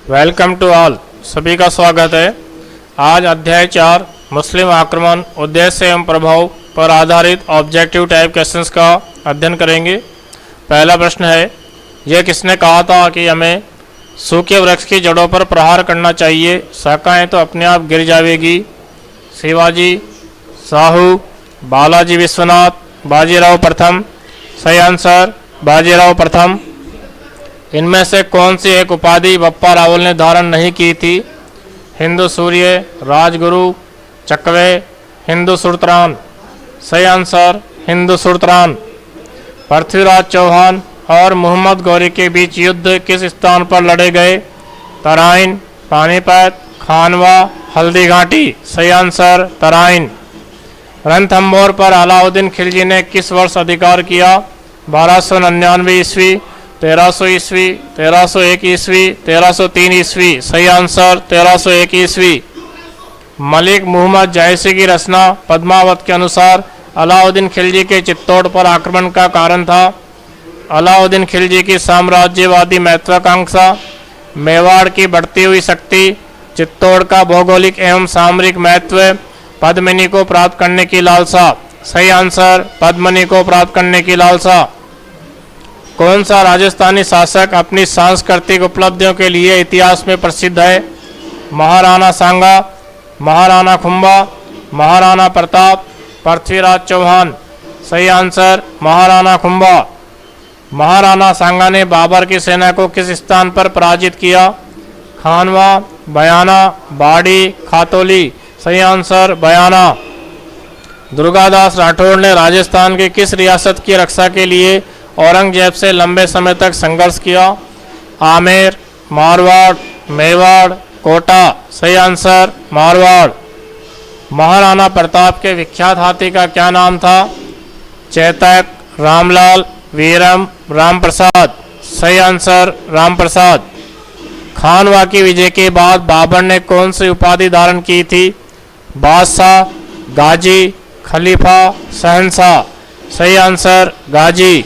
Welcome to all. सभी का स्वागत है। आज अध्याय 4 मुस्लिम आक्रमण उद्देश्य एवं प्रभाव पर आधारित ऑब्जेक्टिव टाइप क्वेश्चंस का अध्ययन करेंगे। पहला प्रश्न है, यह किसने कहा था कि हमें सूखे वृक्ष की जड़ों पर प्रहार करना चाहिए, शाखाएं तो अपने आप गिर जाएगी? शिवाजी, साहू, बालाजी विश्वनाथ, बाजीराव प्रथम? सही आंसर बाजीराव प्रथम। इनमें से कौन सी एक उपाधि बप्पा रावल ने धारण नहीं की थी? हिंदू सूर्य, राजगुरु, चकवे, हिंदू सुरतरान? सही आंसर हिंदू सुरतरान। पृथ्वीराज चौहान और मोहम्मद गौरी के बीच युद्ध किस स्थान पर लड़े गए? तराइन, पानीपत, खानवा, हल्दी घाटी? सही आंसर तराइन। रणथंभौर पर अलाउद्दीन खिलजी ने किस वर्ष अधिकार किया? 1299 ईस्वी, 1300 ईस्वी, 1301 ईस्वी, 1303 ईस्वी? सही आंसर 1301 ईस्वी। मलिक मुहम्मद जायसी की रचना पद्मावत के अनुसार अलाउद्दीन खिलजी के चित्तौड़ पर आक्रमण का कारण था? अलाउद्दीन खिलजी की साम्राज्यवादी महत्वाकांक्षा, मेवाड़ की बढ़ती हुई शक्ति, चित्तौड़ का भौगोलिक एवं सामरिक महत्व, पद्मिनी को प्राप्त करने की लालसा? सही आंसर पद्मिनी को प्राप्त करने की लालसा। कौन सा राजस्थानी शासक अपनी सांस्कृतिक उपलब्धियों के लिए इतिहास में प्रसिद्ध है? महाराणा सांगा, महाराणा खुंबा, महाराणा प्रताप, पृथ्वीराज चौहान? सही आंसर महाराणा खुंबा। महाराणा सांगा ने बाबर की सेना को किस स्थान पर पराजित किया? खानवा, बयाना, बाड़ी, खातौली? सही आंसर बयाना। दुर्गादास राठौड़ ने राजस्थान की किस रियासत की रक्षा के लिए औरंगजेब से लंबे समय तक संघर्ष किया? आमेर, मारवाड़, मेवाड़, कोटा? सही आंसर मारवाड़। महाराणा प्रताप के विख्यात हाथी का क्या नाम था? चेतक, रामलाल, वीरम, रामप्रसाद? सही आंसर रामप्रसाद। खानवा की विजय के बाद बाबर ने कौन सी उपाधि धारण की थी? बादशाह, गाजी, खलीफा, शहंशाह? सही आंसर गाजी।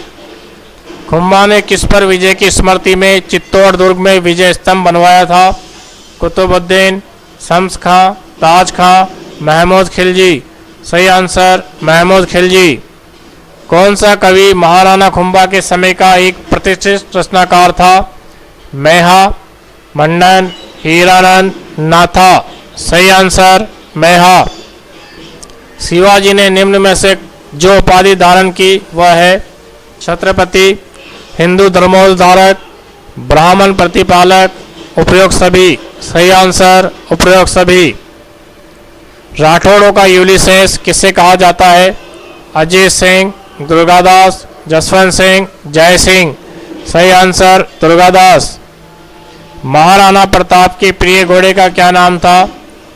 खुम्बा ने किस पर विजय की स्मृति में चित्तौड़ दुर्ग में विजय स्तंभ बनवाया था? कुतुबुद्दीन, शम्स खां, ताज खां, महमूद खिलजी? सही आंसर महमूद खिलजी। कौन सा कवि महाराणा खुम्बा के समय का एक प्रतिष्ठित रचनाकार था? मेहा, मंडन, हीरानंद, नाथा? सही आंसर मेहा। शिवाजी ने निम्न में से जो उपाधि धारण की वह है? छत्रपति, हिंदू धर्मोद्धारक, ब्राह्मण प्रतिपालक, उपयोग सभी? सही आंसर उपयोग सभी। राठौड़ों का यूलिसेस किसे कहा जाता है? अजीत सिंह, दुर्गादास, जसवंत सिंह, जय सिंह? सही आंसर दुर्गादास। महाराणा प्रताप के प्रिय घोड़े का क्या नाम था?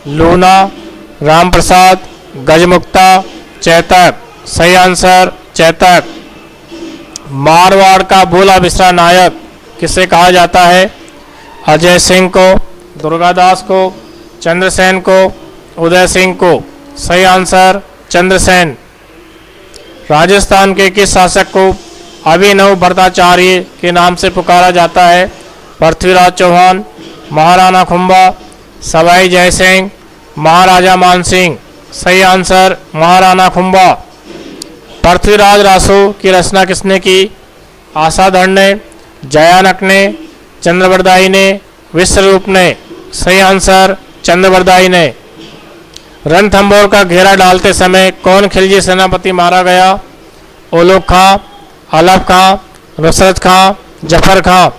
लूना, रामप्रसाद, गजमुक्ता, चेतक? सही आंसर चेतक। मारवाड़ का भोला बिसरा नायक किसे कहा जाता है? अजय सिंह को, दुर्गादास को, चंद्रसेन को, उदय सिंह को? सही आंसर चंद्रसेन। राजस्थान के किस शासक को अभिनव भट्टाचार्य के नाम से पुकारा जाता है? पृथ्वीराज चौहान, महाराणा खुम्बा, सवाई जय सिंह, महाराजा मानसिंह? सही आंसर महाराणा खुम्बा। पृथ्वीराज रासो की रचना किसने की? आशाधर ने, जयानक ने, चंद्रबरदाई ने, विश्वरूप ने? सही आंसर चंद्रबरदाई ने। रणथंभौर का घेरा डालते समय कौन खिलजी सेनापति मारा गया? उलुग खां, अलफ खां, नुसरत खां, जफर खां?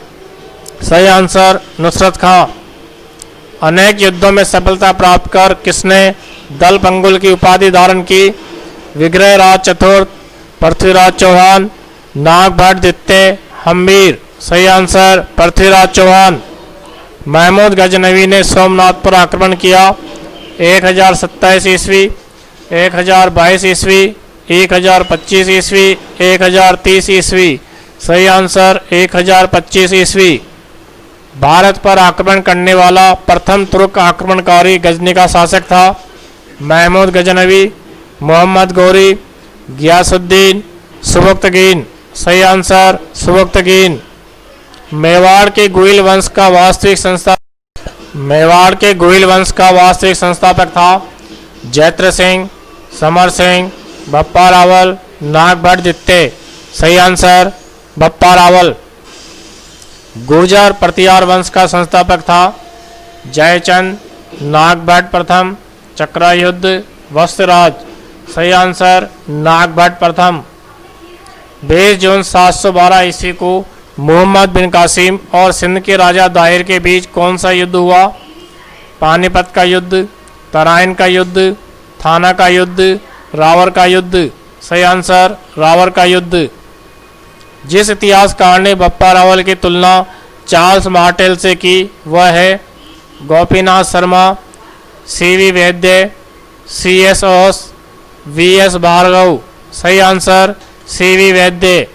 सही आंसर नुसरत खां। अनेक युद्धों में सफलता प्राप्त कर किसने दल पंगुल की उपाधि धारण की? विग्रहराज चतुर्थ, पृथ्वीराज चौहान, नागभट्ट द्वितीय, हम्मीर? सही आंसर पृथ्वीराज चौहान। महमूद गजनवी ने सोमनाथ पर आक्रमण किया? 1027 ईस्वी, 1022 ईस्वी, 1025 ईस्वी, 1030 ईस्वी? सही आंसर 1025 ईस्वी। भारत पर आक्रमण करने वाला प्रथम तुर्क आक्रमणकारी गजनी का शासक था? महमूद गजनवी, मोहम्मद गौरी, गियासुद्दीन, सुबुक्तगीन? सही आंसर सुबुक्तगीन। मेवाड़ के गुइल वंश का वास्तविक संस्थान मेवाड़ के गोहिल वंश का वास्तविक संस्थापक था? जैत्र सिंह, समर सिंह, बप्पा रावल, नागभट्ट जित्ते। सही आंसर बप्पा रावल। गुर्जर प्रतिहार वंश का संस्थापक था? जयचंद, नागभट्ट प्रथम, चक्रयुद्ध, वत्सराज। सही आंसर नागभट्ट प्रथम। 20 जून 712 ईस्वी को मोहम्मद बिन कासिम और सिंध के राजा दाहिर के बीच कौन सा युद्ध हुआ? पानीपत का युद्ध, तराइन का युद्ध, थाना का युद्ध, रावर का युद्ध। सही आंसर रावर का युद्ध। जिस इतिहासकार ने बप्पा रावल की तुलना चार्ल्स मार्टेल से की वह है? गोपीनाथ शर्मा, सीवी वैद्य, सीएस ओस, वीएस भार्गव। सही आंसर सीवी वैद्य।